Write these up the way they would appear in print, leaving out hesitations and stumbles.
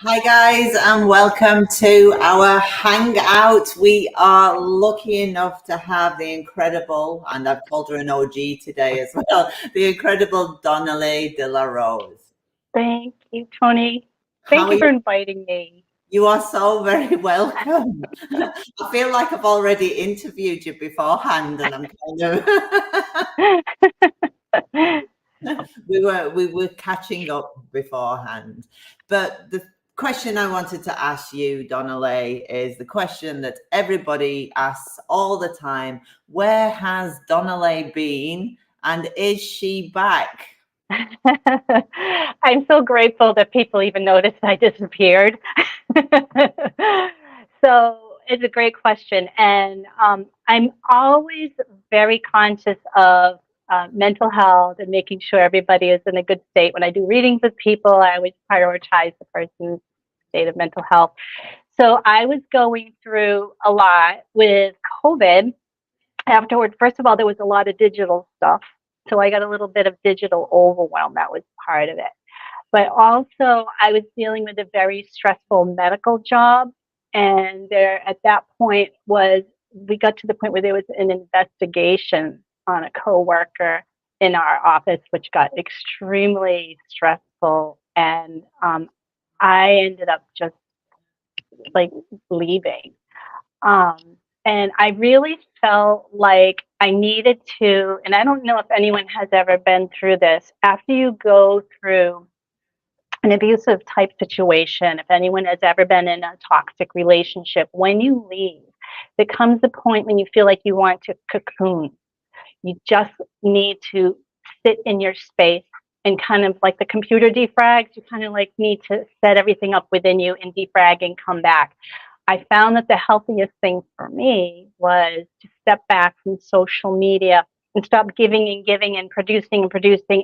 Hi guys, and welcome to our hangout. We are lucky enough to have the incredible, and I've called her an OG today as well, the incredible Donnaleigh de LaRose. Thank you, Tony. How Thank are you you? for inviting me. You are so very welcome. I feel like I've already interviewed you beforehand, and I'm kind I of we were catching up beforehand. But the question I wanted to ask you, Donnaleigh, is the question that everybody asks all the time: where has Donnaleigh been, and is she back? I'm so grateful that people even noticed I disappeared. So it's a great question. And I'm always very conscious of mental health and making sure everybody is in a good state. When I do readings with people, I always prioritize the person's state of mental health. So I was going through a lot with COVID. Afterward, first of all, there was a lot of digital stuff. So I got a little bit of digital overwhelm. That was part of it. But also, I was dealing with a very stressful medical job. And there, at that point, we got to the point where there was an investigation on a coworker in our office, which got extremely stressful. And I ended up just like leaving. And I really felt like I needed to, and I don't know if anyone has ever been through this, after you go through an abusive type situation, if anyone has ever been in a toxic relationship, when you leave, there comes a point when you feel like you want to cocoon. You just need to sit in your space and kind of like the computer defrags, you kind of like need to set everything up within you and defrag and come back. I found that the healthiest thing for me was to step back from social media and stop giving and producing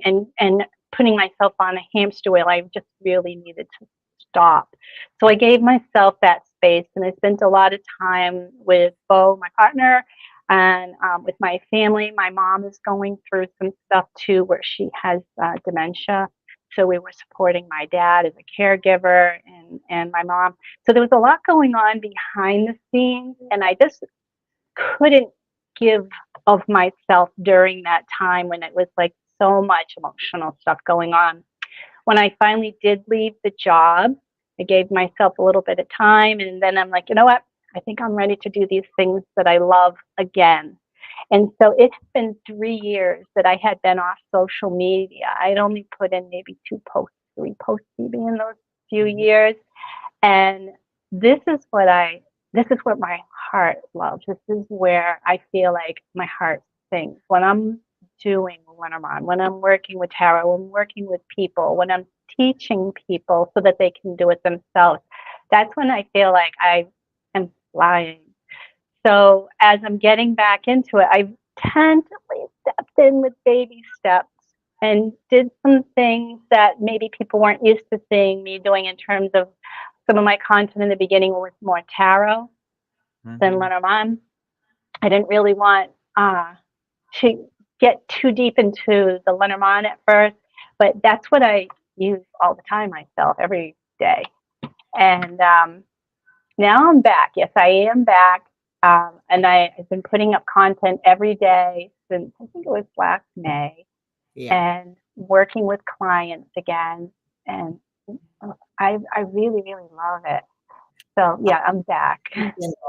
and putting myself on a hamster wheel. I just really needed to stop. So I gave myself that space and I spent a lot of time with Bo, my partner, and with my family. My mom is going through some stuff too where she has dementia. So we were supporting my dad as a caregiver and my mom. So there was a lot going on behind the scenes, and I just couldn't give of myself during that time when it was like so much emotional stuff going on. When I finally did leave the job, I gave myself a little bit of time, and then I'm like, you know what? I think I'm ready to do these things that I love again. And so it's been 3 years that I had been off social media. I'd only put in maybe 2 posts, 3 posts maybe in those few years. And this is what my heart loves. This is where I feel like my heart sings. When I'm doing Lenormand, when I'm working with tarot, when I'm working with people, when I'm teaching people so that they can do it themselves, that's when I feel like I am flying. So as I'm getting back into it, I tentatively stepped in with baby steps and did some things that maybe people weren't used to seeing me doing in terms of some of my content in the beginning was more tarot than Mhm. Lenormand. I didn't really want to get too deep into the Lenormand at first, but that's what I use all the time myself every day. And now I'm back. Yes, I am back. And I've been putting up content every day since I think it was last May Yeah. and working with clients again. And I really, really love it. So yeah, I'm back.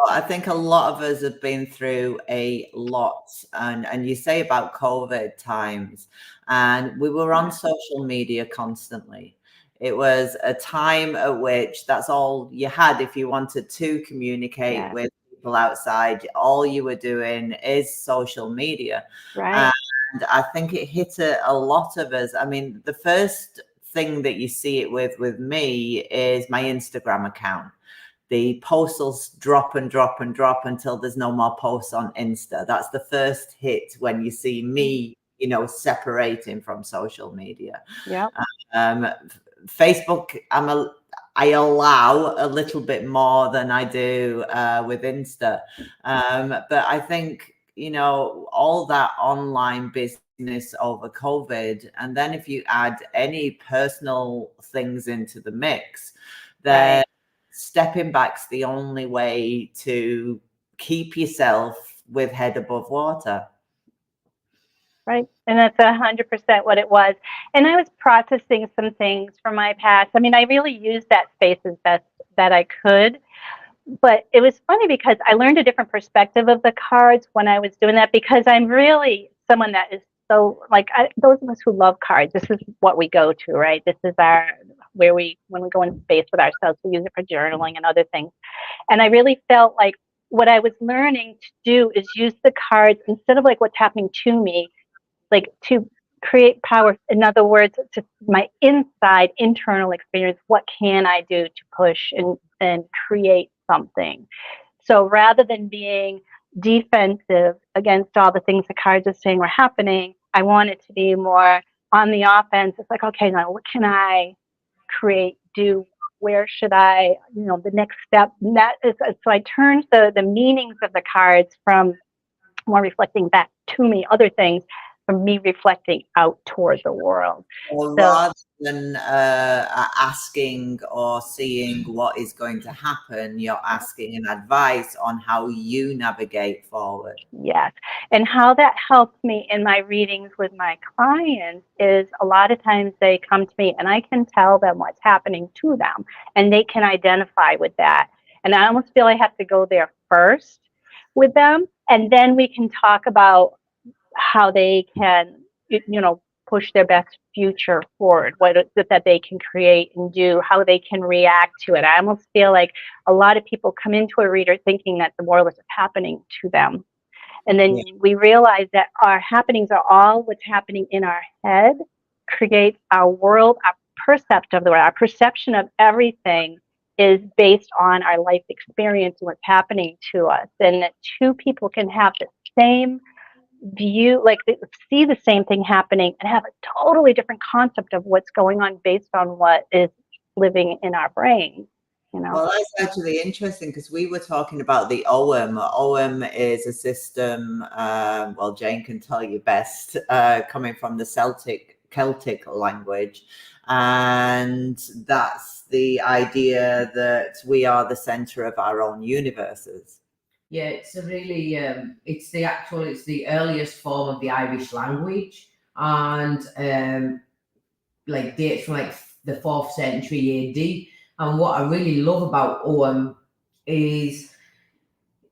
I think a lot of us have been through a lot, and you say about COVID times, and we were on social media constantly. It was a time at which that's all you had if you wanted to communicate Yeah, with people outside. All you were doing is social media, right. and I think it hit a lot of us. I mean, the first thing that you see it with me is my Instagram account. The posts will drop and drop and drop until there's no more posts on Insta. That's the first hit when you see me, separating from social media. Yep. Um, Facebook, I allow a little bit more than I do with Insta. But I think, all that online business over COVID, and then if you add any personal things into the mix, that stepping back's the only way to keep yourself with head above water. Right. And that's 100% what it was. And I was processing some things from my past. I mean, I really used that space as best that I could. But it was funny because I learned a different perspective of the cards when I was doing that, because I'm really someone that is so, like, those of us who love cards, this is what we go to, right? This is when we go in space with ourselves, we use it for journaling and other things. And I really felt like what I was learning to do is use the cards instead of like what's happening to me, like to create power. In other words, to my inside internal experience, what can I do to push and create something? So rather than being defensive against all the things the cards are saying were happening, I wanted to be more on the offense. It's like, okay, now what can I create, do? Where should I, the next step? And that is, so I turned the meanings of the cards from more reflecting back to me, other things, from me reflecting out toward the world. Or rather than asking or seeing what is going to happen, you're asking an advice on how you navigate forward. Yes. And how that helps me in my readings with my clients is a lot of times they come to me and I can tell them what's happening to them and they can identify with that. And I almost feel I have to go there first with them, and then we can talk about how they can, push their best future forward, what is it that they can create and do, how they can react to it. I almost feel like a lot of people come into a reader thinking that the world is happening to them. And then we realize that our happenings are all what's happening in our head, creates our world, our perception of the world, our perception of everything is based on our life experience and what's happening to us. And that two people can have the same view, like they see the same thing happening and have a totally different concept of what's going on based on what is living in our brain. Well, that's actually interesting because we were talking about the OM. OM is a system, well, Jane can tell you best, coming from the Celtic language. And that's the idea that we are the center of our own universes. Yeah, it's a really, it's the earliest form of the Irish language, and like dates from like the 4th century AD. And what I really love about OM is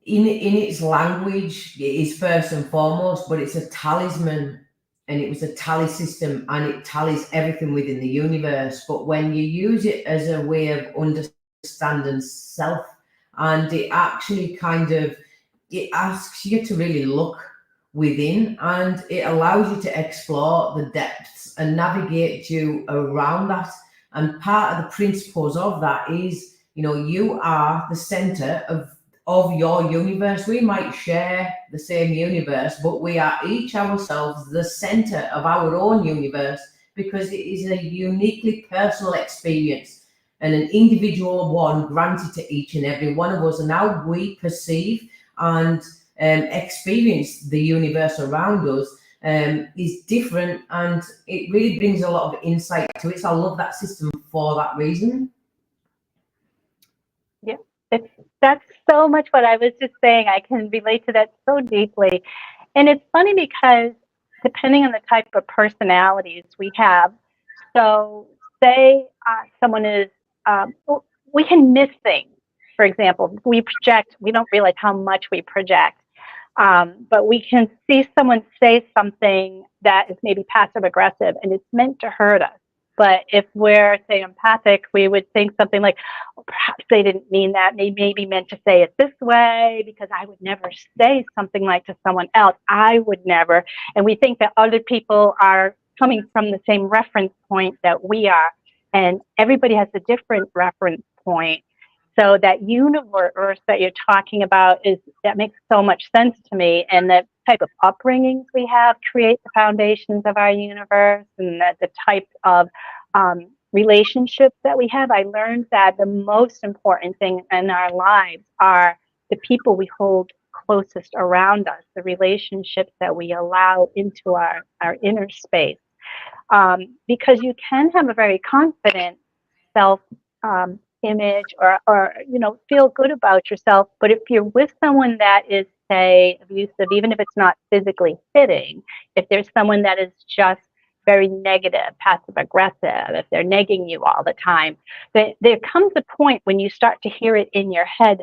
in its language, it is first and foremost, but it's a talisman, and it was a tally system, and it tallies everything within the universe. But when you use it as a way of understanding self, and it actually it asks you to really look within, and it allows you to explore the depths and navigate you around that. And part of the principles of that is, you are the center of your universe. We might share the same universe, but we are each ourselves the center of our own universe, because it is a uniquely personal experience and an individual one granted to each and every one of us. And how we perceive and experience the universe around us is different, and it really brings a lot of insight to it. So I love that system for that reason. Yeah, that's so much what I was just saying. I can relate to that so deeply. And it's funny because depending on the type of personalities we have, so say someone is, we can miss things. For example, we project, we don't realize how much we project. But we can see someone say something that is maybe passive aggressive and it's meant to hurt us. But if we're, say, empathic, we would think something like, well, perhaps they didn't mean that. They maybe meant to say it this way, because I would never say something like to someone else. I would never. And we think that other people are coming from the same reference point that we are. And everybody has a different reference point. So that universe that you're talking about that makes so much sense to me. And the type of upbringings we have create the foundations of our universe, and the type of relationships that we have. I learned that the most important thing in our lives are the people we hold closest around us, the relationships that we allow into our inner space. Because you can have a very confident self image or feel good about yourself. But if you're with someone that is, say, abusive, even if it's not physically hitting, if there's someone that is just very negative, passive aggressive, if they're negging you all the time, there comes a point when you start to hear it in your head.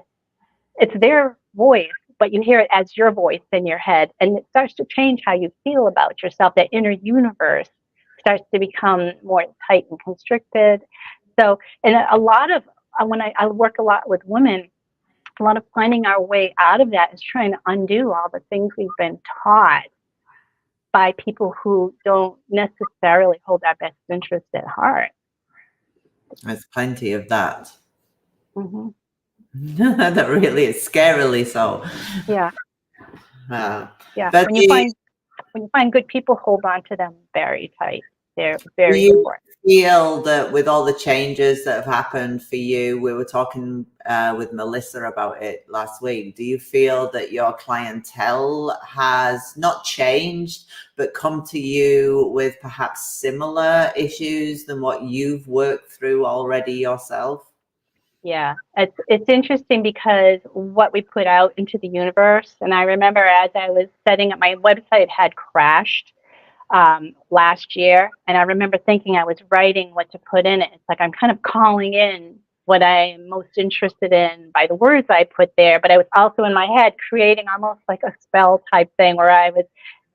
It's their voice, but you hear it as your voice in your head, and it starts to change how you feel about yourself. That inner universe starts to become more tight and constricted. So, and a lot of, when I work a lot with women, a lot of finding our way out of that is trying to undo all the things we've been taught by people who don't necessarily hold our best interest at heart. There's plenty of that. Mm-hmm. That really is, scarily so. Yeah. Yeah. But When you find good people, hold on to them very tight. They're very do you important. feel that with all the changes that have happened for you, we were talking with Melissa about it last week, do you feel that your clientele has not changed, but come to you with perhaps similar issues than what you've worked through already yourself? Yeah, it's interesting because what we put out into the universe, and I remember as I was setting up, my website had crashed last year, and I remember thinking I was writing what to put in it. It's like I'm kind of calling in what I am most interested in by the words I put there, but I was also in my head creating almost like a spell type thing where I was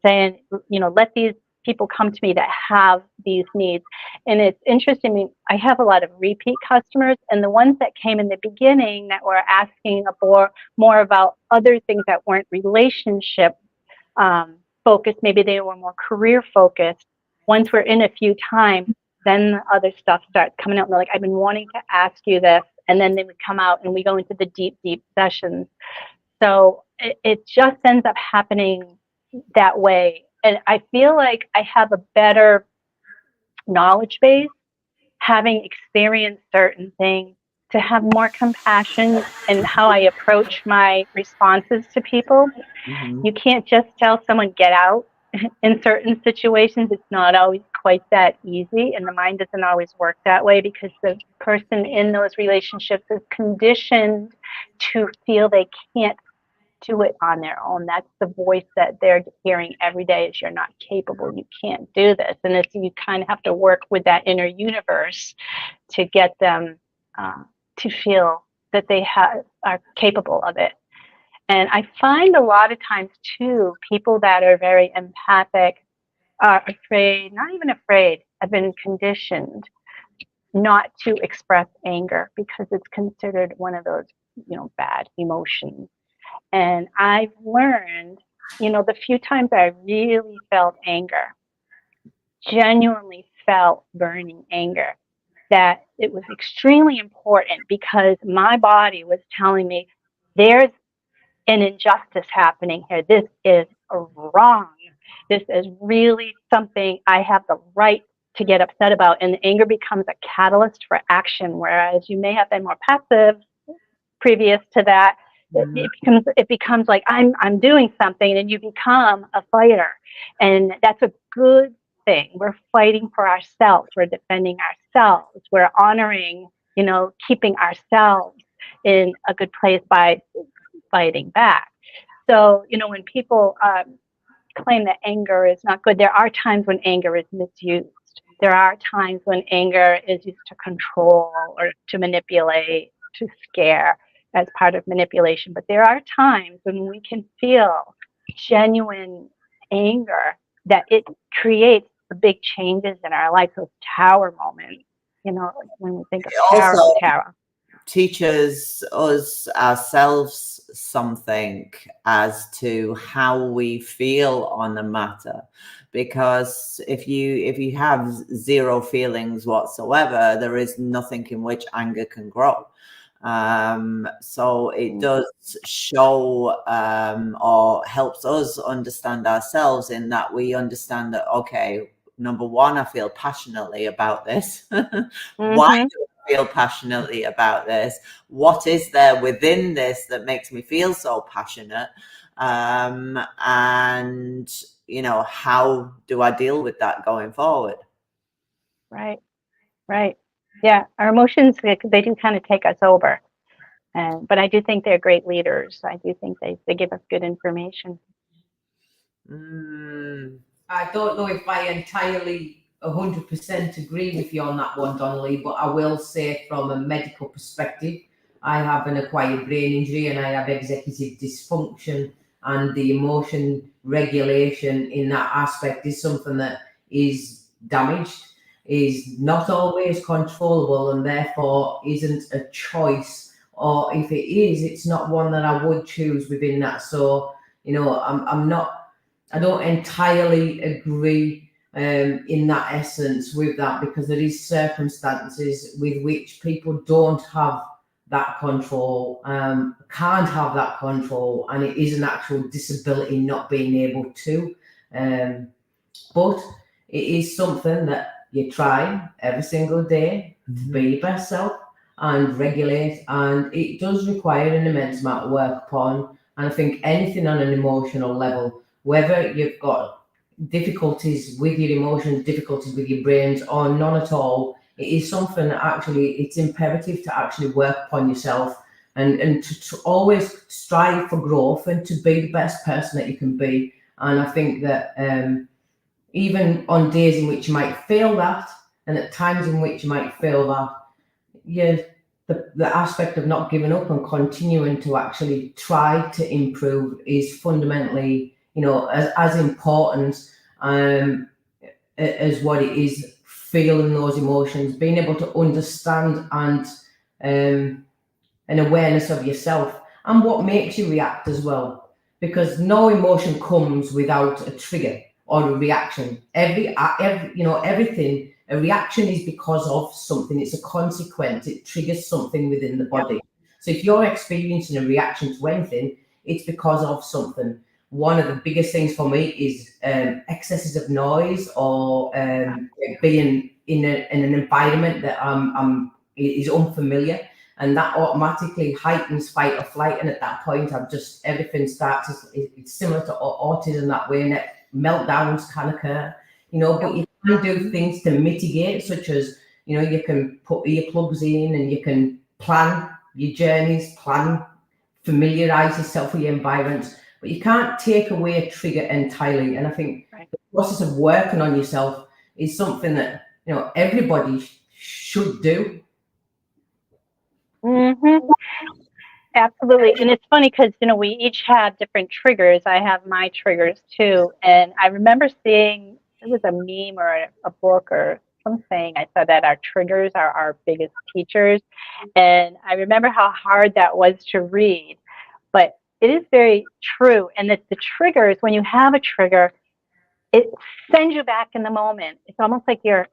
saying, let these people come to me that have these needs. And it's interesting. I mean, I have a lot of repeat customers, and the ones that came in the beginning that were asking more about other things that weren't relationship focused, maybe they were more career focused. Once we're in a few times, then the other stuff starts coming out, and they're like, I've been wanting to ask you this. And then they would come out and we go into the deep, deep sessions. So it just ends up happening that way. And I feel like I have a better knowledge base, having experienced certain things, to have more compassion in how I approach my responses to people. Mm-hmm. You can't just tell someone get out. In certain situations, it's not always quite that easy, and the mind doesn't always work that way because the person in those relationships is conditioned to feel they can't do it on their own. That's the voice that they're hearing every day is you're not capable, you can't do this. And it's, you kind of have to work with that inner universe to get them to feel that they are capable of it. And I find a lot of times too, people that are very empathic are afraid, not even afraid, have been conditioned not to express anger because it's considered one of those, bad emotions. And I've learned, the few times I really felt anger, genuinely felt burning anger, that it was extremely important because my body was telling me there's an injustice happening here. This is wrong. This is really something I have the right to get upset about. And the anger becomes a catalyst for action, whereas you may have been more passive previous to that. It becomes like I'm doing something, and you become a fighter, and that's a good thing. We're fighting for ourselves. We're defending ourselves. We're honoring, keeping ourselves in a good place by fighting back. So, when people claim that anger is not good, there are times when anger is misused. There are times when anger is used to control or to manipulate, to scare as part of manipulation. But there are times when we can feel genuine anger that it creates big changes in our life, those tower moments, when we think of Tara. Teaches us ourselves something as to how we feel on the matter, because if you have zero feelings whatsoever, there is nothing in which anger can grow. So it does show or helps us understand ourselves in that we understand that, okay, number one, I feel passionately about this. Why do I feel passionately about this? What is there within this that makes me feel so passionate? And, how do I deal with that going forward? Right. Yeah, our emotions, they do kind of take us over. But I do think they're great leaders. I do think they give us good information. I don't know if I entirely 100% agree with you on that one, Donnaleigh, but I will say from a medical perspective, I have an acquired brain injury and I have executive dysfunction, and the emotion regulation in that aspect is something that is damaged, is not always controllable, and therefore isn't a choice, or if it is, it's not one that I would choose within that. So, I don't entirely agree in that essence with that, because there is circumstances with which people don't have that control, can't have that control, and it is an actual disability not being able to. But it is something that you try every single day to be your best self and regulate, and it does require an immense amount of work upon. And I think anything on an emotional level, whether you've got difficulties with your emotions, difficulties with your brains, or none at all, it is something that actually it's imperative to actually work upon yourself, and to always strive for growth and to be the best person that you can be. And I think that even on days in which you might fail that, and at times in which you might fail that, the aspect of not giving up and continuing to actually try to improve is fundamentally, as important as what it is feeling those emotions, being able to understand and an awareness of yourself and what makes you react as well, because no emotion comes without a trigger or a reaction. Everything, a reaction is because of something. It's a consequence. It triggers something within the body. So if you're experiencing a reaction to anything, it's because of something. One of the biggest things for me is excesses of noise, or being in an environment that is unfamiliar, and that automatically heightens fight or flight. And at that point, everything starts. It's similar to autism that way, and it, meltdowns can occur, but you can do things to mitigate, such as, you can put earplugs in and you can plan your journeys, familiarize yourself with your environment, but you can't take away a trigger entirely. And I think the process of working on yourself is something that, everybody should do. Absolutely. And it's funny because, we each have different triggers. I have my triggers too. And I remember seeing, it was a meme or a book or something. I said that our triggers are our biggest teachers. And I remember how hard that was to read. But it is very true. And that the triggers, when you have a trigger, it sends you back in the moment. It's almost like you're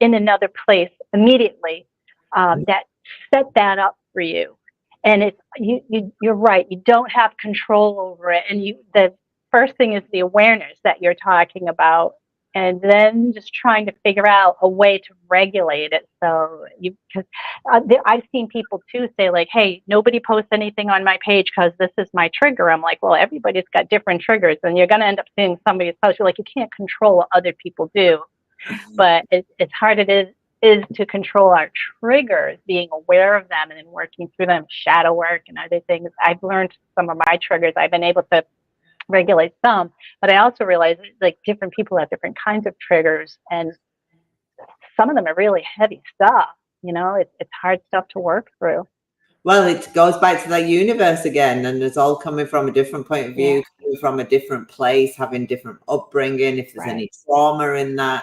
in another place immediately, that set that up for you. And it's you're right. You don't have control over it. And the first thing is the awareness that you're talking about, and then just trying to figure out a way to regulate it. So because I've seen people too say like, "Hey, nobody posts anything on my page because this is my trigger." I'm like, well, everybody's got different triggers, and you're going to end up seeing somebody's post. You're like, you can't control what other people do, but it's hard. It is to control our triggers, being aware of them and then working through them, shadow work and other things. I've learned some of my triggers. I've been able to regulate some, but I also realize like different people have different kinds of triggers, and some of them are really heavy stuff. It's hard stuff to work through. Well, it goes back to that universe again, and it's all coming from a different point of view, coming from a different place, having different upbringing, if there's any trauma in that.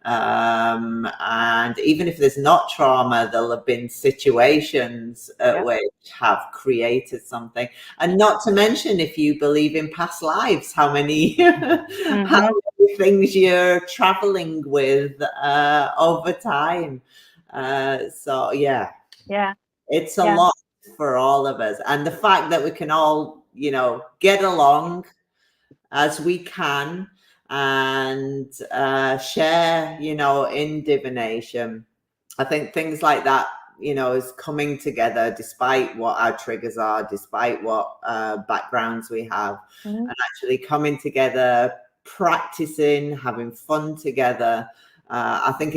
And even if there's not trauma, there'll have been situations which have created something. And not to mention, if you believe in past lives, how many how many things you're traveling with over time. So it's a lot for all of us. And the fact that we can all, get along as we can and share, in divination. I think things like that, is coming together despite what our triggers are, despite what backgrounds we have, and actually coming together, practicing, having fun together. I think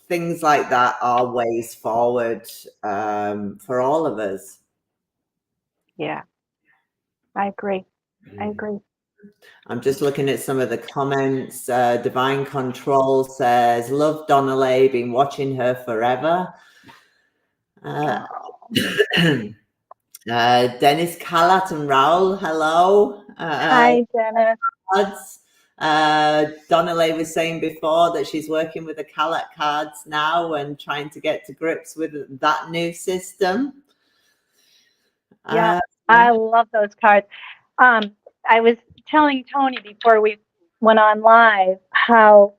things like that are ways forward for all of us. Yeah, I agree. I agree. I'm just looking at some of the comments. Divine Control says, love Donnaleigh, been watching her forever. Dennis Callat and Raoul, hello. Hi, Dennis. Donnaleigh was saying before that she's working with the Callat cards now and trying to get to grips with that new system. Yeah, I love those cards. I was telling Tony before we went on live how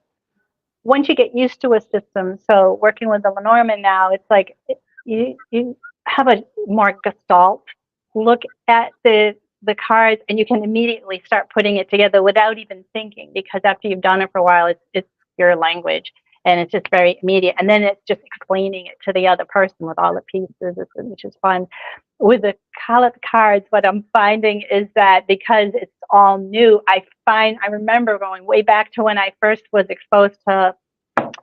once you get used to a system, so working with the Lenormand now, it's like you have a more gestalt look at the cards, and you can immediately start putting it together without even thinking, because after you've done it for a while, it's your language, and it's just very immediate. And then it's just explaining it to the other person with all the pieces, which is fun. With the Callet cards, what I'm finding is that because it's all new, I remember going way back to when I first was exposed to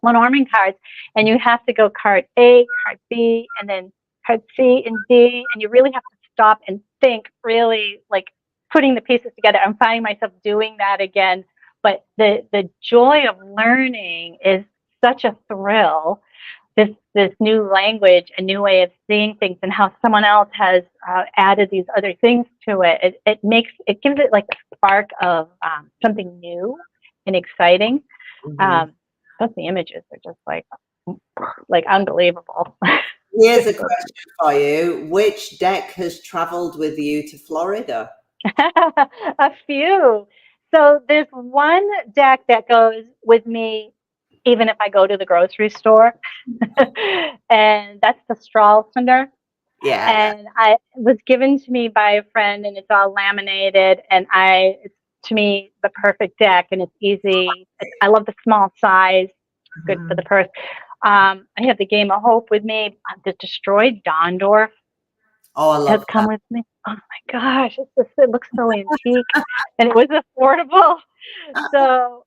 Lenormand cards, and you have to go card A, card B, and then card C and D, and you really have to stop and think, really like putting the pieces together. I'm finding myself doing that again, but the joy of learning is such a thrill. This new language, a new way of seeing things, and how someone else has added these other things to it. It gives it like a spark of something new and exciting. Mm-hmm. Plus the images are just like unbelievable. Here's a question for you. Which deck has traveled with you to Florida? A few. So there's one deck that goes with me even if I go to the grocery store, and that's the Stralsunder. Yeah. And it was given to me by a friend, and it's all laminated, and it's to me the perfect deck, and it's easy. I love the small size. Good for the purse. I have the Game of Hope with me. The Destroyed Dondorf has come with me. Oh my gosh, it looks so antique, and it was affordable. So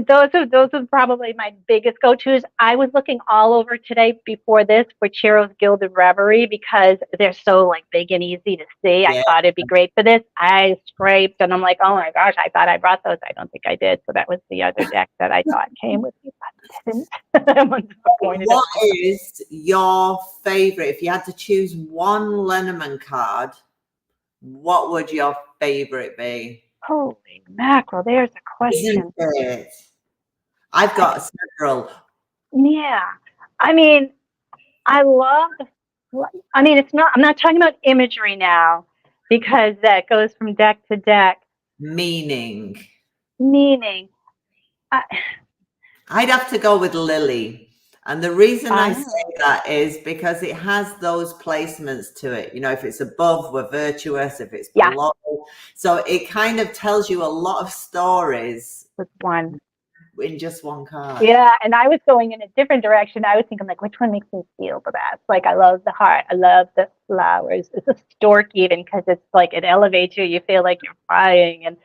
those are probably my biggest go-tos. I was looking all over today before this for Chiro's Gilded Reverie because they're so like big and easy to see. Yeah. I thought it'd be great for this. I scraped and I'm like, oh my gosh, I thought I brought those. I don't think I did. So that was the other deck that I thought came with me, but didn't. I'm disappointed. What is your favorite? If you had to choose one Lenormand card, what would your favorite be? Holy mackerel, there's a question. Isn't it? I've got several. Yeah. I mean, it's not, I'm not talking about imagery now because that goes from deck to deck. Meaning. I'd have to go with Lily. And the reason I say that is because it has those placements to it. You know, if it's above, we're virtuous. If it's below. So it kind of tells you a lot of stories. With one. In just one card. Yeah, and I was going in a different direction. I was thinking, like, which one makes me feel the best? Like, I love the heart. I love the flowers. It's a stork even because it's like it elevates you. You feel like you're flying. And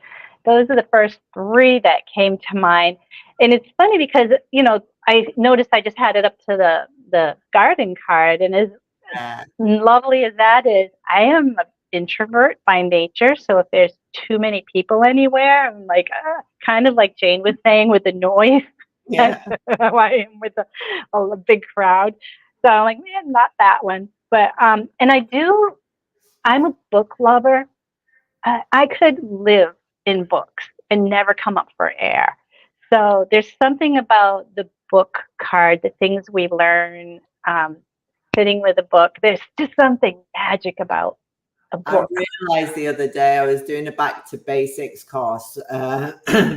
those are the first three that came to mind. And it's funny because, you know, I noticed I just had it up to the garden card. And as lovely as that is, I am an introvert by nature. So if there's too many people anywhere, I'm like, kind of like Jane was saying with the noise. Yeah. I am with a big crowd. So I'm like, man, not that one. But, and I'm a book lover. I could live in books and never come up for air. So there's something about the book card, the things we learn, sitting with a book. There's just something magic about a book. I realized the other day I was doing a back to basics course,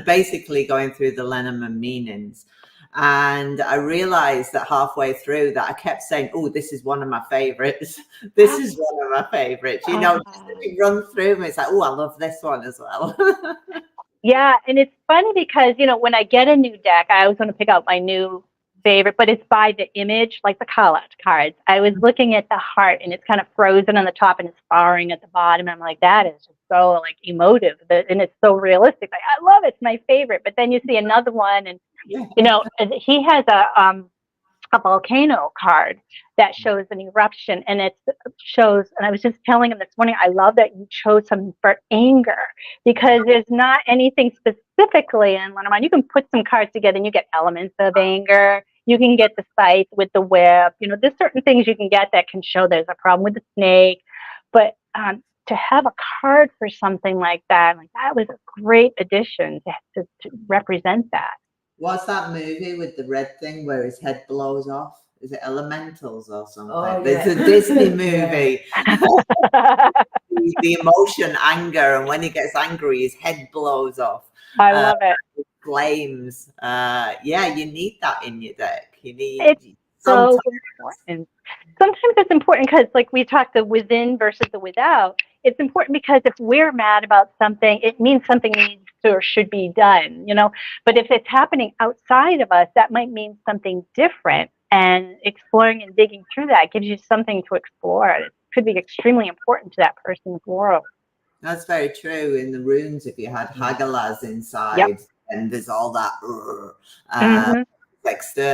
basically going through the Lenormand meanings. And I realized that halfway through that I kept saying, oh, this is one of my favorites. This is one of my favorites. You know, just run through them. It's like, oh, I love this one as well. Yeah. And it's funny because, you know, when I get a new deck, I always want to pick out my new favorite, but it's by the image, like the call-out cards. I was looking at the heart and it's kind of frozen on the top and it's sparring at the bottom. And I'm like, that is just so like emotive and it's so realistic. Like, I love it. It's my favorite. But then you see another one and, you know, he has a volcano card that shows an eruption, and it shows, and I was just telling him this morning, I love that you chose something for anger, because there's not anything specifically in Lenormand. You can put some cards together and you get elements of anger. You can get the scythe with the whip. You know, there's certain things you can get that can show there's a problem with the snake, but to have a card for something like that was a great addition to represent that. What's that movie with the red thing where his head blows off? Is it Elementals or something? Oh, There's yeah. a Disney movie. The emotion, anger, and when he gets angry, his head blows off. I love it. Flames. Yeah, you need that in your deck. You need. It's so important. Sometimes it's important because, like we talked, the within versus the without. It's important because if we're mad about something, it means something needs to or should be done, you know. But if it's happening outside of us, that might mean something different. And exploring and digging through that gives you something to explore. It could be extremely important to that person's world. That's very true. In the runes, if you had Hagalaz inside, and there's all that,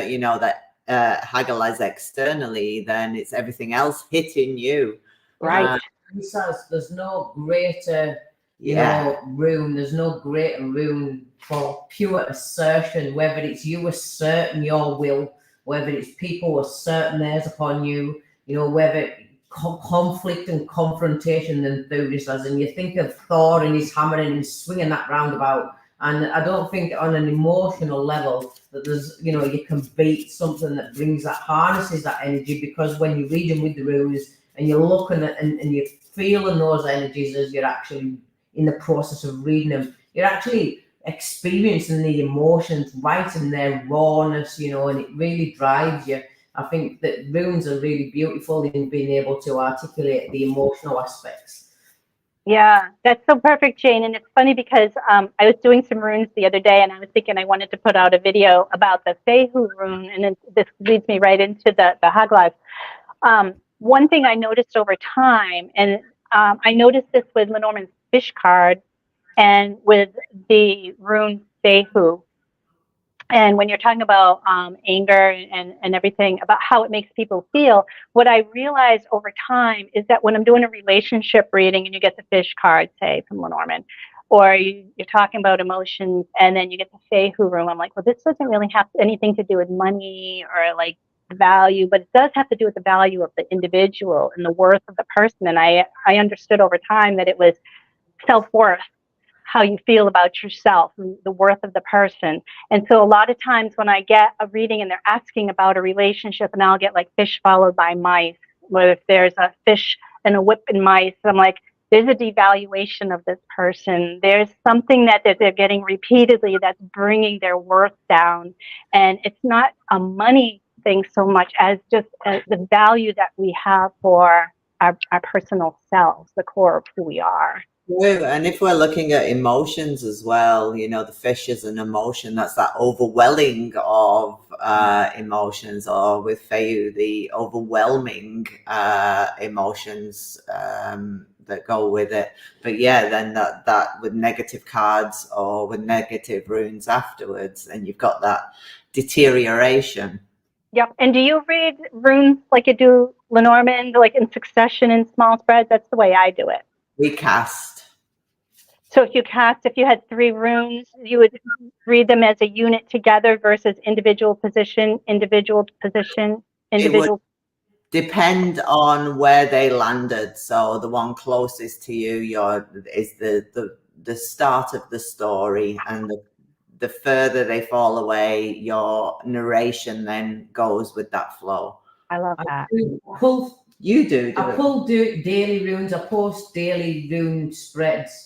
you know, that Hagalaz externally, then it's everything else hitting you. Right. He says there's no greater, you know, rune. There's no greater rune for pure assertion, whether it's you asserting your will, whether it's people asserting theirs upon you, you know, whether conflict and confrontation and enthusiasm. And you think of Thor and his hammer and him swinging that roundabout. And I don't think on an emotional level that there's, you know, you can beat something that brings that, harnesses that energy, because when you read them with the runes and you're looking at and you're feeling those energies as you're actually in the process of reading them, you're actually experiencing the emotions right in their rawness, you know, and it really drives you. I think that runes are really beautiful in being able to articulate the emotional aspects. Yeah, that's so perfect, Jane. And it's funny because I was doing some runes the other day, and I was thinking I wanted to put out a video about the Fehu rune, and then this leads me right into the Hagalaz. One thing I noticed over time, and I noticed this with Lenormand's fish card and with the rune Fehu. And when you're talking about anger and everything, about how it makes people feel, what I realized over time is that when I'm doing a relationship reading and you get the fish card, say, from Lenormand, or you're talking about emotions and then you get the Fehu rune, I'm like, well, this doesn't really have anything to do with money or like value, but it does have to do with the value of the individual and the worth of the person. And I understood over time that it was self-worth, how you feel about yourself, the worth of the person. And so a lot of times when I get a reading and they're asking about a relationship, and I'll get like fish followed by mice, where if there's a fish and a whip and mice, I'm like, there's a devaluation of this person. There's something that they're getting repeatedly that's bringing their worth down. And it's not a money thing so much as just the value that we have for our personal selves, the core of who we are. And if we're looking at emotions as well, you know, the fish is an emotion. That's that overwhelming of emotions, or with Fehu, the overwhelming emotions that go with it. But yeah, then that with negative cards or with negative runes afterwards, and you've got that deterioration. Yep. And do you read runes like you do Lenormand, like in succession in small spreads? That's the way I do it. We cast. So if you had 3 runes, you would read them as a unit together versus individual position. It would depend on where they landed. So the one closest to you is the start of the story, and the further they fall away, your narration then goes with that flow. I love that. I pull daily runes. I post daily rune spreads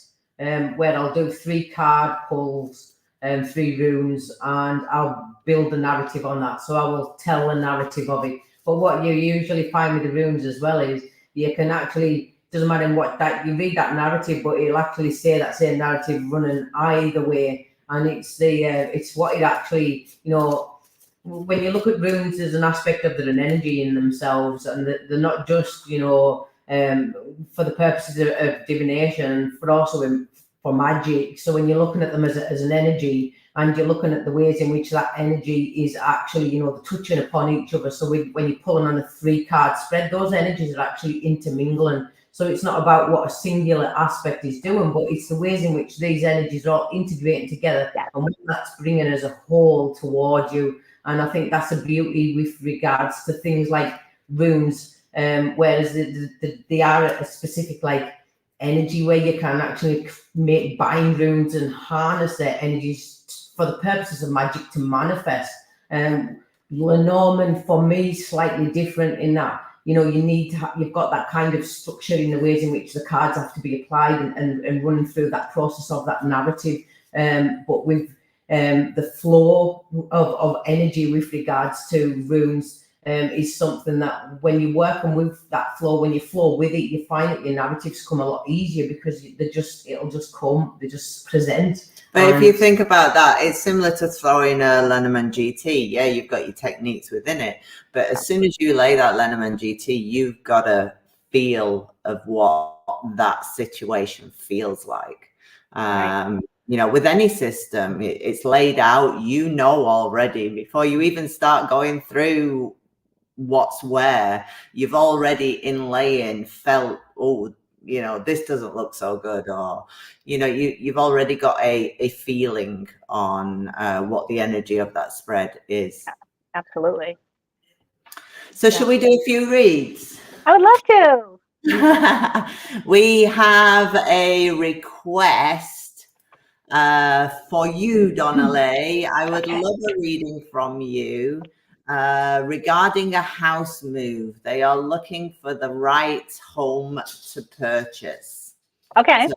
where I'll do 3 card pulls and 3 runes, and I'll build a narrative on that. So I will tell a narrative of it. But what you usually find with the runes as well is you can actually, doesn't matter what that you read that narrative, but it'll actually say that same narrative running either way. And it's what it actually, you know, when you look at runes, there's an aspect of an energy in themselves, and they're not just, you know, for the purposes of divination, but also for magic. So when you're looking at them as an energy, and you're looking at the ways in which that energy is actually, you know, touching upon each other. So when you're pulling on a 3-card spread, those energies are actually intermingling. So it's not about what a singular aspect is doing, but it's the ways in which these energies are all integrating together, and what that's bringing as a whole towards you. And I think that's a beauty with regards to things like runes, whereas they are a specific like energy where you can actually bind runes and harness their energies for the purposes of magic to manifest. Lenormand for me slightly different in that, you know, you've got that kind of structure in the ways in which the cards have to be applied and running through that process of that narrative. But with the flow of energy with regards to runes is something that when you're working with that flow, when you flow with it, you find that your narratives come a lot easier because it'll just come, they just present. But if you think about that, it's similar to throwing a Lenormand GT. Yeah, you've got your techniques within it, but as soon as you lay that Lenormand GT, you've got a feel of what that situation feels like. You know, with any system, it's laid out, you know, already before you even start going through what's where, you've already inlaying felt, oh, you know, this doesn't look so good, or, you know, you've already got a feeling on what the energy of that spread is. Absolutely. So should we do a few reads? I would love to. We have a request for you, Donnaleigh. I would love a reading from you regarding a house move. They are looking for the right home to purchase. Okay. So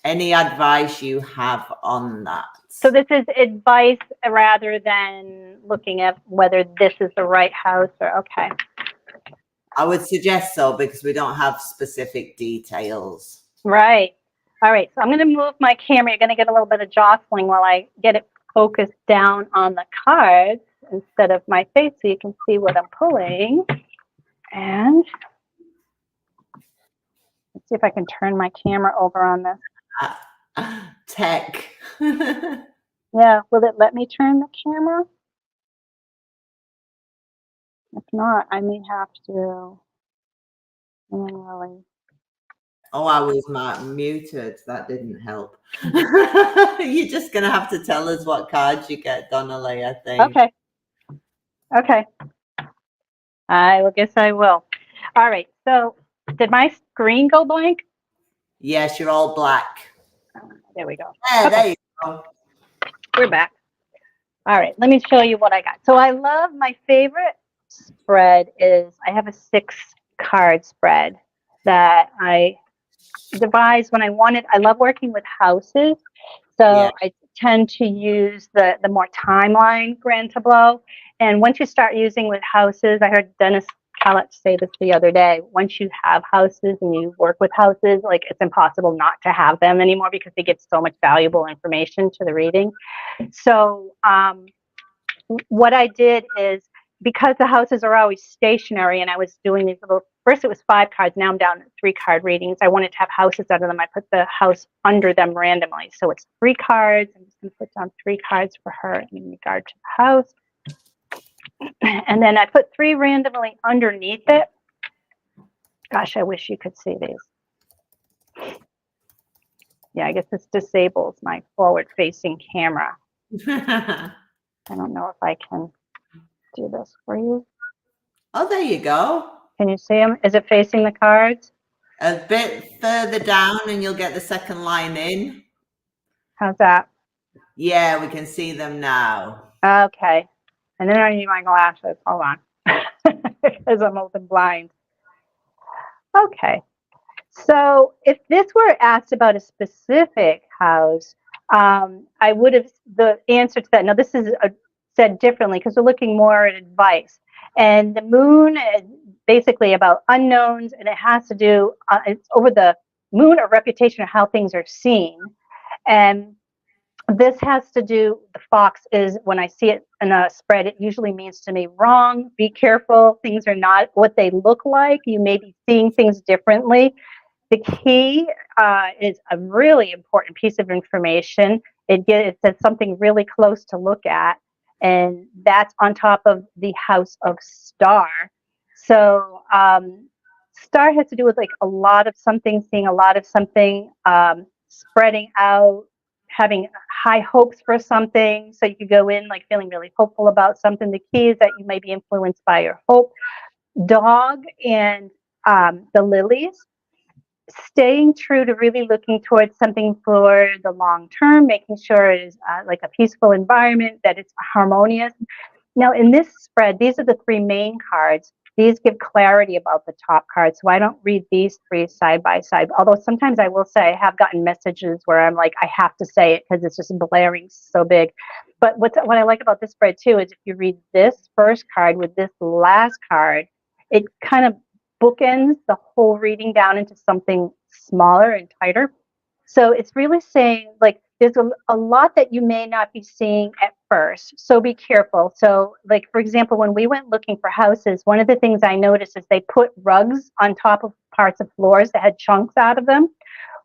any advice you have on that? So this is advice rather than looking at whether this is the right house or, okay. I would suggest so, because we don't have specific details. Right. All right. So I'm going to move my camera. You're going to get a little bit of jostling while I get it focused down on the cards instead of my face so you can see what I'm pulling. And let's see if I can turn my camera over on this. Tech. Yeah. Will it let me turn the camera? If not, I may have to manually. Oh, I was muted. That didn't help. You're just going to have to tell us what cards you get, Donnaleigh, I think. Okay. Okay. I guess I will. All right. So did my screen go blank? Yes, you're all black. There we go. Yeah, Okay. there you go. We're back. All right. Let me show you what I got. So I love my favorite spread is I have a 6-card spread that I devised when I wanted. I love working with houses. So I tend to use the more timeline grand tableau. And once you start using with houses, I heard Dennis Callett say this the other day, once you have houses and you work with houses, like it's impossible not to have them anymore because they give so much valuable information to the reading. So what I did is, because the houses are always stationary and I was doing these little, first it was 5 cards, now I'm down to 3-card readings. I wanted to have houses under them. I put the house under them randomly. So it's 3 cards. I'm just going to put down 3 cards for her in regard to the house. And then I put 3 randomly underneath it. Gosh, I wish you could see these. Yeah, I guess this disables my forward-facing camera. I don't know if I can do this for you. Oh, there you go. Can you see them? Is it facing the cards? A bit further down and you'll get the second line in. How's that? Yeah, we can see them now. Okay. And then I need my glasses. Hold on. Because I'm open blind. Okay. So if this were asked about a specific house, I would have the answer to that. Now, this is said differently because we're looking more at advice. And the moon is basically about unknowns, and it has to do, it's over the moon or reputation of how things are seen. And this has to do, the fox is, when I see it in a spread, it usually means to me, wrong, be careful, things are not what they look like. You may be seeing things differently. The key is a really important piece of information it says something really close to look at, and that's on top of the house of star. So star has to do with like a lot of something, seeing a lot of something, spreading out, having high hopes for something. So you could go in like feeling really hopeful about something. The key is that you may be influenced by your hope. Dog and the lilies, staying true to really looking towards something for the long term, making sure it is like a peaceful environment, that it's harmonious. Now, in this spread, these are the three main cards. These give clarity about the top cards. So I don't read these three side by side. Although sometimes I will say I have gotten messages where I'm like, I have to say it because it's just blaring so big. But what I like about this spread too is if you read this first card with this last card, it kind of bookends the whole reading down into something smaller and tighter. So it's really saying like there's a lot that you may not be seeing at first. So be careful. So like, for example, when we went looking for houses, one of the things I noticed is they put rugs on top of parts of floors that had chunks out of them,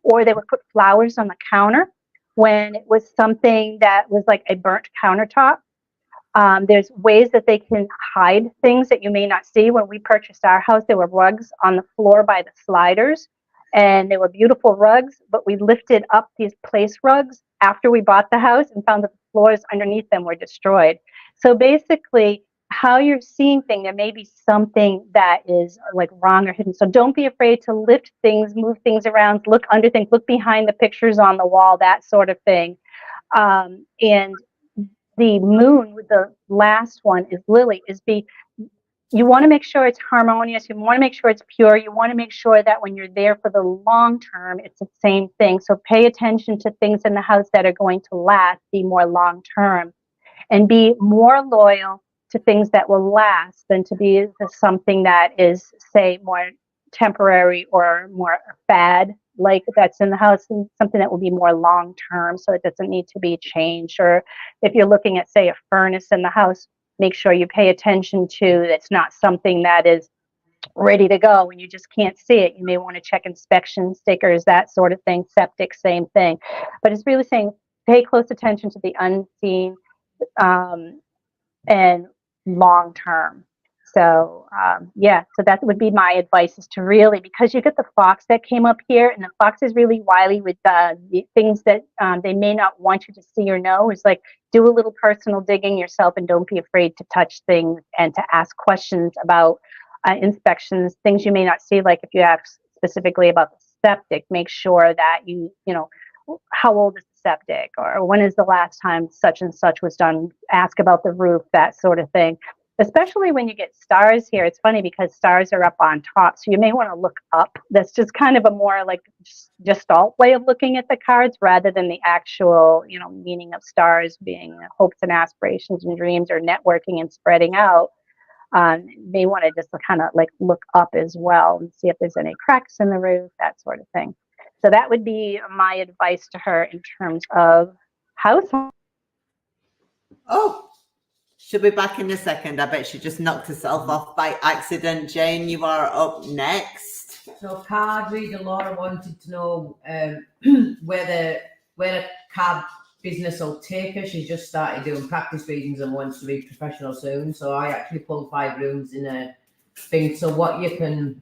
or they would put flowers on the counter when it was something that was like a burnt countertop. There's ways that they can hide things that you may not see. When we purchased our house, there were rugs on the floor by the sliders, and they were beautiful rugs, but we lifted up these place rugs after we bought the house and found that the floors underneath them were destroyed. So basically, how you're seeing things, there may be something that is like wrong or hidden. So don't be afraid to lift things, move things around, look under things, look behind the pictures on the wall, that sort of thing. And the moon with the last one is Lily, you want to make sure it's harmonious. You want to make sure it's pure. You want to make sure that when you're there for the long term, it's the same thing. So pay attention to things in the house that are going to last, be more long term, and be more loyal to things that will last than to be something that is, say, more temporary or more fad, like that's in the house, and something that will be more long term, so it doesn't need to be changed. Or if you're looking at, say, a furnace in the house, make sure you pay attention to that's not something that is ready to go and you just can't see it. You may want to check inspection stickers, that sort of thing. Septic, same thing. But it's really saying pay close attention to the unseen and long term. So so that would be my advice, is to really, because you get the fox that came up here, and the fox is really wily with the things that they may not want you to see or know. Is like, do a little personal digging yourself, and don't be afraid to touch things and to ask questions about inspections, things you may not see. Like if you ask specifically about the septic, make sure that you know, how old is the septic, or when is the last time such and such was done. Ask about the roof, that sort of thing. Especially when you get stars here. It's funny because stars are up on top, so you may want to look up. That's just kind of a more like gestalt way of looking at the cards, rather than the actual, you know, meaning of stars being hopes and aspirations and dreams, or networking and spreading out. You may want to just kind of like look up as well and see if there's any cracks in the roof, that sort of thing. So that would be my advice to her in terms of house. Oh, she'll be back in a second. I bet she just knocked herself off by accident. Jane, you are up next. So card reader Laura wanted to know where a card business will take her. She's just started doing practice readings and wants to be professional soon. So I actually pulled 5 rooms in a thing. So what you can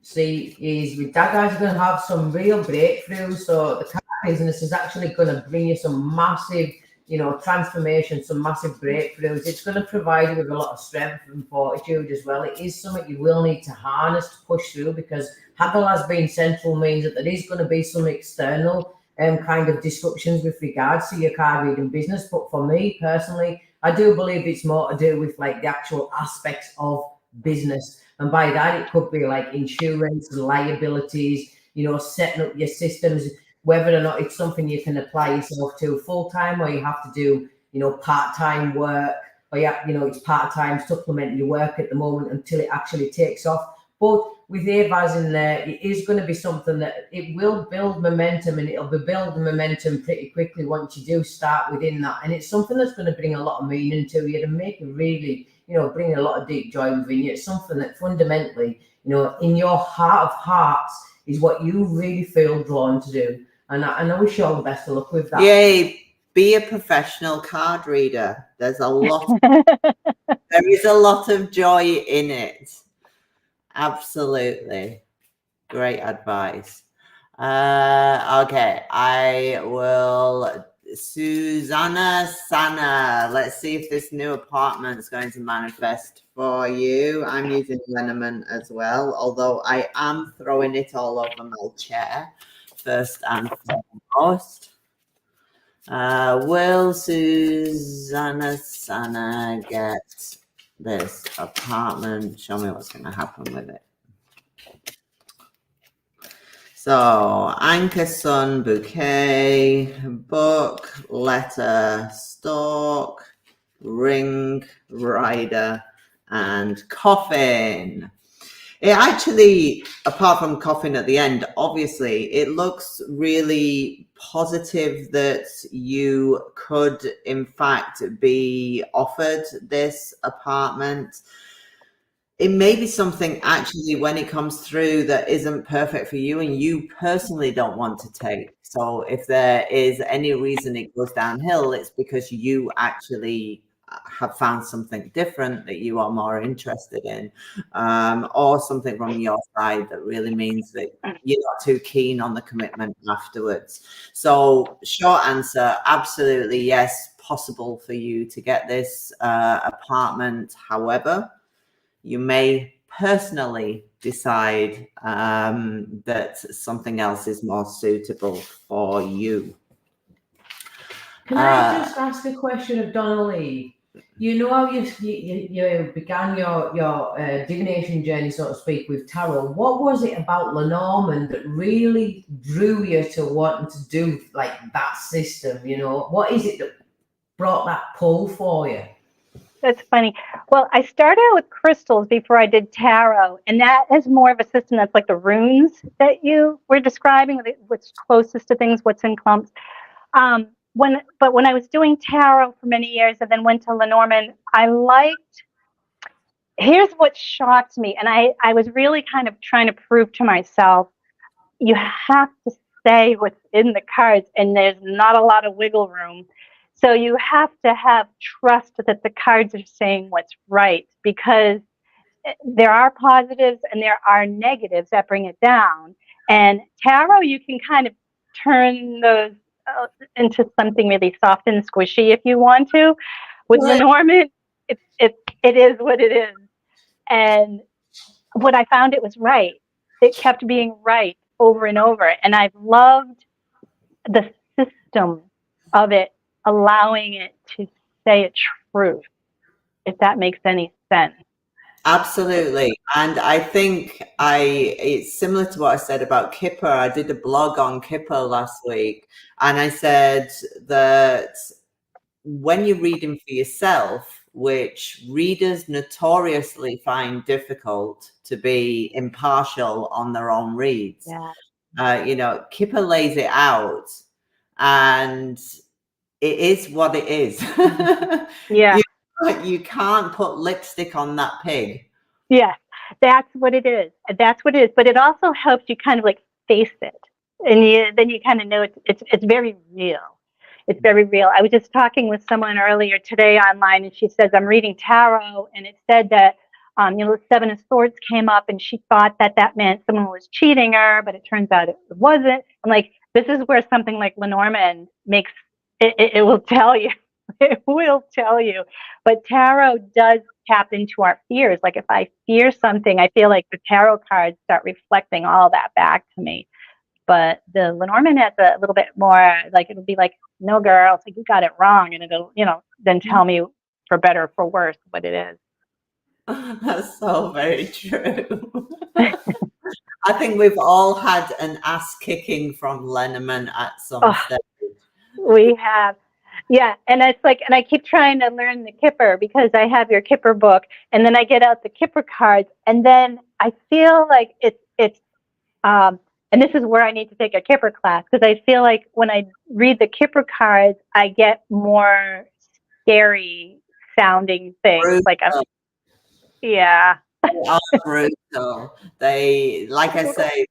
see is with that, guys, are going to have some real breakthroughs. So the card business is actually going to bring you some massive, you know, transformation, some massive breakthroughs. It's going to provide you with a lot of strength and fortitude as well. It is something you will need to harness to push through, because haggle has been central, means that there is going to be some external kind of disruptions with regards to your card reading business. But for me personally, I do believe it's more to do with like the actual aspects of business. And by that, it could be like insurance and liabilities, you know, setting up your systems, whether or not it's something you can apply yourself to full-time, or you have to do, you know, part-time work, or you know, it's part-time supplementing your work at the moment until it actually takes off. But with Ava's in there, it is going to be something that it will build momentum, and it'll be building momentum pretty quickly once you do start within that. And it's something that's going to bring a lot of meaning to you and make it really, you know, bring a lot of deep joy within you. It's something that fundamentally, you know, in your heart of hearts is what you really feel drawn to do. And I wish you all the best of luck with that. Yay. be a professional card reader. There's a lot. There is a lot of joy in it. Absolutely. Great advice. Okay, I will. Susanna Sana, let's see if this new apartment is going to manifest for you. I'm using liniment as well, although I am throwing it all over my chair first and foremost. Will Susanna Sana get this apartment? Show me what's going to happen with it. So, anchor, sun, bouquet, book, letter, stalk, ring, rider, and coffin. It actually, apart from coffin at the end, obviously, it looks really positive that you could, in fact, be offered this apartment. It may be something actually when it comes through that isn't perfect for you and you personally don't want to take. So if there is any reason it goes downhill, it's because you actually have found something different that you are more interested in, or something from your side that really means that you're not too keen on the commitment afterwards. So short answer, absolutely yes, possible for you to get this apartment. However, you may personally decide that something else is more suitable for you. Can I just ask a question of Donnaleigh? You know how you began your divination journey, so to speak, with tarot. What was it about Lenormand that really drew you to wanting to do like that system? You know, what is it that brought that pull for you? That's funny. Well, I started out with crystals before I did tarot, and that is more of a system that's like the runes that you were describing, what's closest to things, what's in clumps. But when I was doing tarot for many years and then went to Lenormand, here's what shocked me, and I was really kind of trying to prove to myself, you have to say what's in the cards, and there's not a lot of wiggle room. So you have to have trust that the cards are saying what's right, because there are positives and there are negatives that bring it down. And tarot, you can kind of turn those into something really soft and squishy if you want to. With Lenormand, it is what it is. And what I found, it was right. It kept being right over and over. And I've loved the system of it, allowing it to say a truth, if that makes any sense. Absolutely. And I think it's similar to what I said about Kipper. I did a blog on Kipper last week, and I said that when you're reading for yourself, which readers notoriously find difficult to be impartial on their own reads, Kipper lays it out, and it is what it is. Yeah. You can't put lipstick on that pig. Yeah, that's what it is. That's what it is. But it also helps you kind of like face it, and then you kind of know it's very real. It's very real. I was just talking with someone earlier today online, and she says, I'm reading tarot, and it said that the Seven of Swords came up, and she thought that meant someone was cheating her, but it turns out it wasn't. I'm like, this is where something like Lenormand makes it will tell you. It will tell you. But tarot does tap into our fears. Like if I fear something, I feel like the tarot cards start reflecting all that back to me. But the Lenormand has a little bit more, like it'll be like, no, girl, it's like you got it wrong. And it'll, then tell me for better or for worse what it is. That's so very true. I think we've all had an ass kicking from Lenormand at some stage. We have. Yeah, and it's like, and I keep trying to learn the Kipper because I have your Kipper book, and then I get out the Kipper cards, and then I feel like it's and this is where I need to take a Kipper class, because I feel like when I read the Kipper cards, I get more scary sounding things. Like, yeah. They are brutal. They, like I say,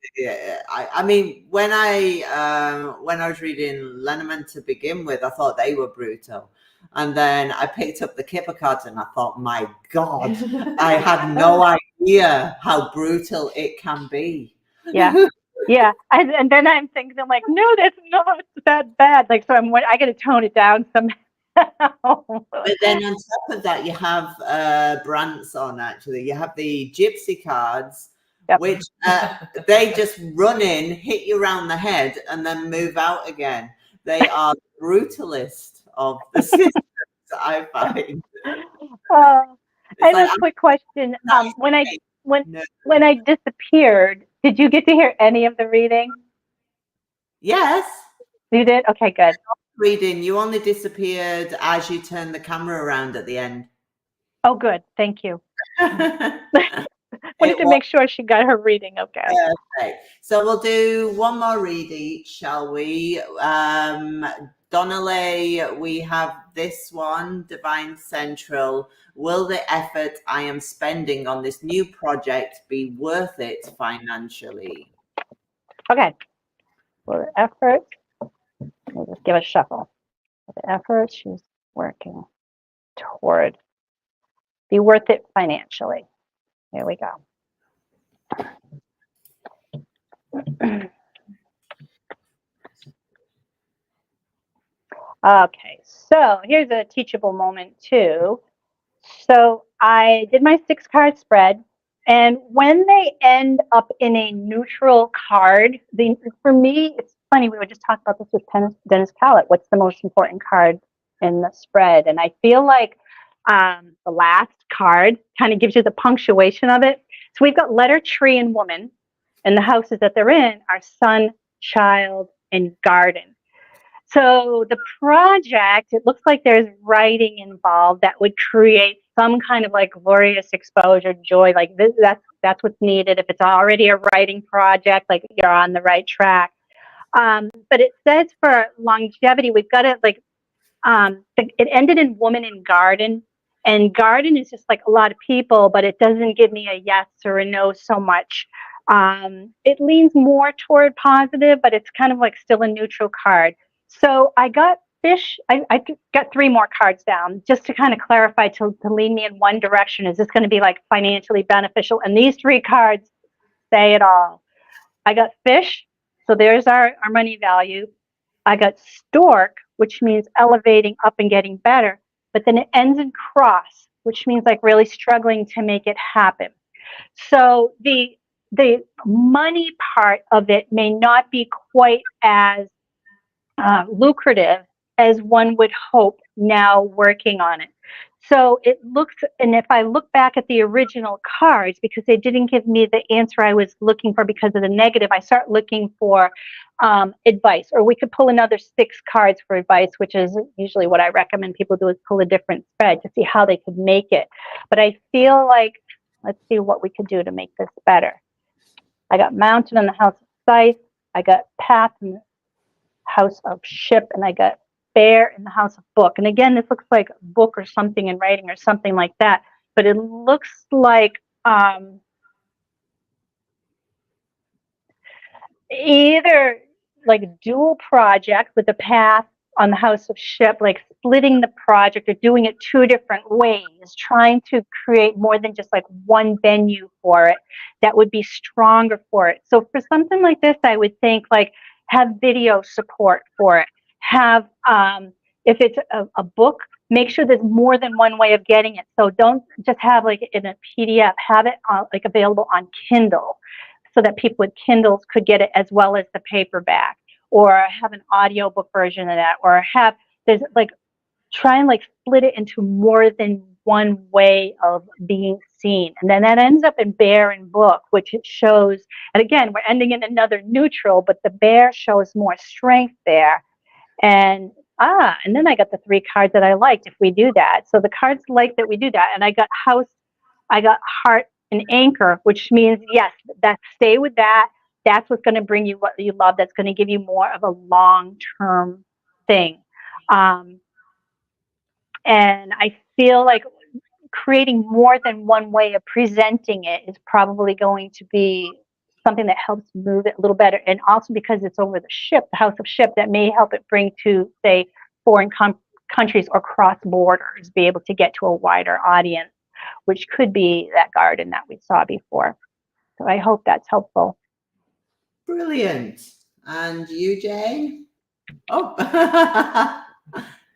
I mean, when I was reading Lenormand to begin with, I thought they were brutal. And then I picked up the Kipper cards and I thought, my God, I had no idea how brutal it can be. Yeah. Yeah. And then I'm thinking, I'm like, no, that's not that bad. Like, so I got to tone it down somehow. But then on top of that, you have Brants on, actually. You have the Gypsy cards, Yep. which they just run in, hit you around the head, and then move out again. They are the brutalist of the systems, I find. I have a quick question. When I disappeared, did you get to hear any of the reading? Yes. You did? Okay, good. Reading, you only disappeared as you turned the camera around at the end. Oh, good. Thank you. Wanted to make sure she got her reading. Okay. Perfect. So we'll do one more read each, shall we? Donnaleigh, we have this one, Divine Central. Will the effort I am spending on this new project be worth it financially? Okay. Will the effort, we'll just give a shuffle. Will the effort she's working toward be worth it financially? Here we go. Okay, so here's a teachable moment too. So I did my 6-card spread, and when they end up in a neutral card, for me, it's funny, we were just talking about this with Dennis Callett. What's the most important card in the spread? And I feel like the last card kind of gives you the punctuation of it. So we've got letter, tree, and woman, and the houses that they're in are sun, child, and garden. So the project, it looks like there's writing involved that would create some kind of like glorious exposure, joy. Like this, that's what's needed. If it's already a writing project, like you're on the right track. But it says for longevity, we've got it like it ended in woman in garden, and garden is just like a lot of people, but it doesn't give me a yes or a no so much. It leans more toward positive, but it's kind of like still a neutral card. So I got fish. I got 3 more cards down just to kind of clarify to lean me in one direction. Is this going to be like financially beneficial? And these 3 cards say it all. I got fish. So there's our money value. I got stork, which means elevating up and getting better. But then it ends in cross, which means like really struggling to make it happen. So the money part of it may not be quite as lucrative as one would hope now working on it. So it looks, and if I look back at the original cards, because they didn't give me the answer I was looking for because of the negative, I start looking for advice, or we could pull another 6 cards for advice, which is usually what I recommend people do, is pull a different spread to see how they could make it. But I feel like, let's see what we could do to make this better. I got mountain in the house of scythe. I got path in the house of ship, and I got bear in the house of book. And again, this looks like book or something in writing or something like that, but it looks like either like dual project with the path on the house of ship, like splitting the project or doing it 2 different ways, trying to create more than just like one venue for it that would be stronger for it. So for something like this, I would think like have video support for it. Have, if it's a book, make sure there's more than one way of getting it. So don't just have like in a PDF, have it like available on Kindle so that people with Kindles could get it as well as the paperback, or have an audiobook version of that, or there's like, try and like split it into more than one way of being seen. And then that ends up in bear and book, which it shows, and again, we're ending in another neutral, but the bear shows more strength there. And then I got the 3 cards that I liked if we do that. So the cards like that we do that. And I got house, I got heart and anchor, which means, yes, that stay with that. That's what's going to bring you what you love. That's going to give you more of a long-term thing. And I feel like creating more than one way of presenting it is probably going to be something that helps move it a little better. And also because it's over the ship, the house of ship, that may help it bring to, say, foreign countries or cross borders, be able to get to a wider audience, which could be that garden that we saw before. So I hope that's helpful. Brilliant. And you, Jane? Oh,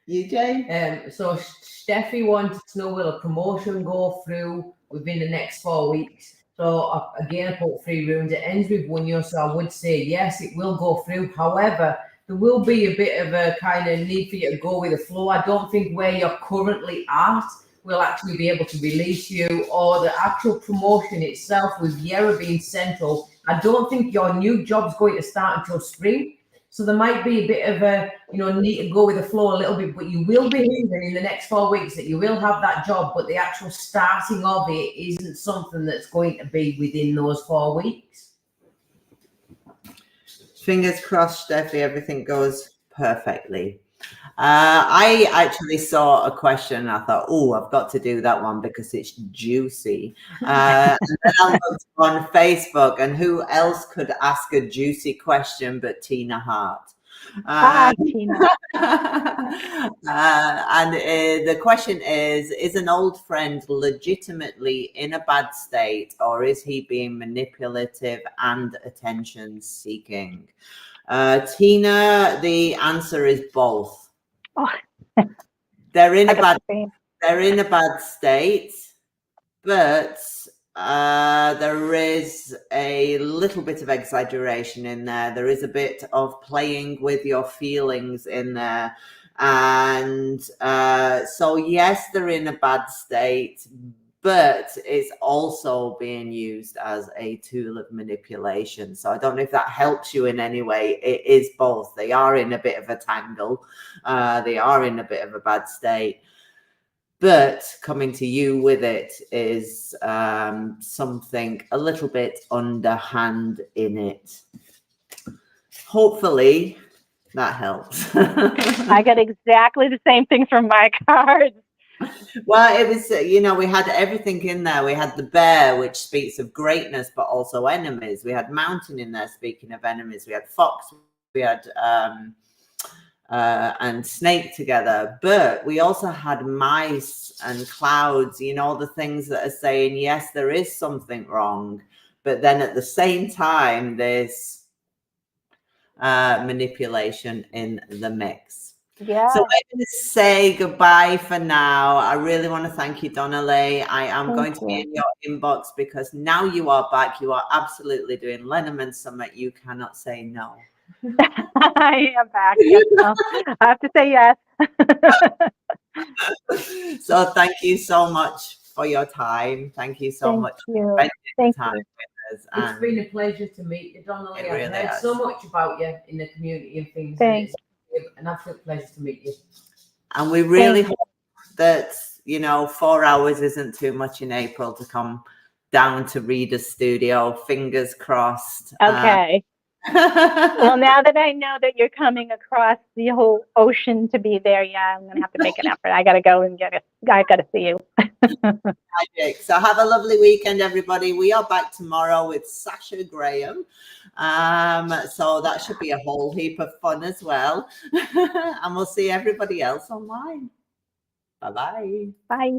you, Jane? So Steffi wanted to know, will a promotion go through within the next 4 weeks? So again, I put 3 rooms. It ends with 1 year, so I would say yes, it will go through. However, there will be a bit of a kind of need for you to go with the flow. I don't think where you're currently at will actually be able to release you, or the actual promotion itself with Yarra being central. I don't think your new job's going to start until spring. So there might be a bit of a, need to go with the flow a little bit, but you will be hearing in the next 4 weeks that you will have that job, but the actual starting of it isn't something that's going to be within those 4 weeks. Fingers crossed, Steffi, everything goes perfectly. I actually saw a question and I thought, oh, I've got to do that one because it's juicy. And then I looked on Facebook, and who else could ask a juicy question but Tina Hart? Tina. And the question is an old friend legitimately in a bad state, or is he being manipulative and attention seeking? Tina, the answer is both. Oh. They're in a bad state, but there is a little bit of exaggeration in there. There is a bit of playing with your feelings in there. And so, yes, they're in a bad state, but it's also being used as a tool of manipulation. So I don't know if that helps you in any way. It is both. They are in a bit of a tangle. They are in a bit of a bad state. But coming to you with it is something a little bit underhand in it. Hopefully that helps. I got exactly the same thing from my cards. Well, it was, we had everything in there. We had the bear, which speaks of greatness, but also enemies. We had mountain in there, speaking of enemies. We had fox. We had and snake together, but we also had mice and clouds, the things that are saying, yes, there is something wrong, but then at the same time, there's manipulation in the mix. Yeah. So I'm going to say goodbye for now. I really want to thank you, Donnaleigh. I am going to be in your inbox because now you are back. You are absolutely doing Lenormand Summit. You cannot say no. I am back. Yes, no. I have to say yes. So thank you so much for your time. Thank you so much for spending time with us. It's been a pleasure to meet you, Donnaleigh. I've heard so much about you in the community and things. Thanks. It's an absolute pleasure to meet you. And we really hope that, 4 hours isn't too much in April to come down to Reader's Studio. Fingers crossed. Okay. Well, now that I know that you're coming across the whole ocean to be there, yeah, I'm going to have to make an effort. I got to go and I got to see you. Magic. So have a lovely weekend, everybody. We are back tomorrow with Sasha Graham. So that should be a whole heap of fun as well. And we'll see everybody else online. Bye-bye. Bye.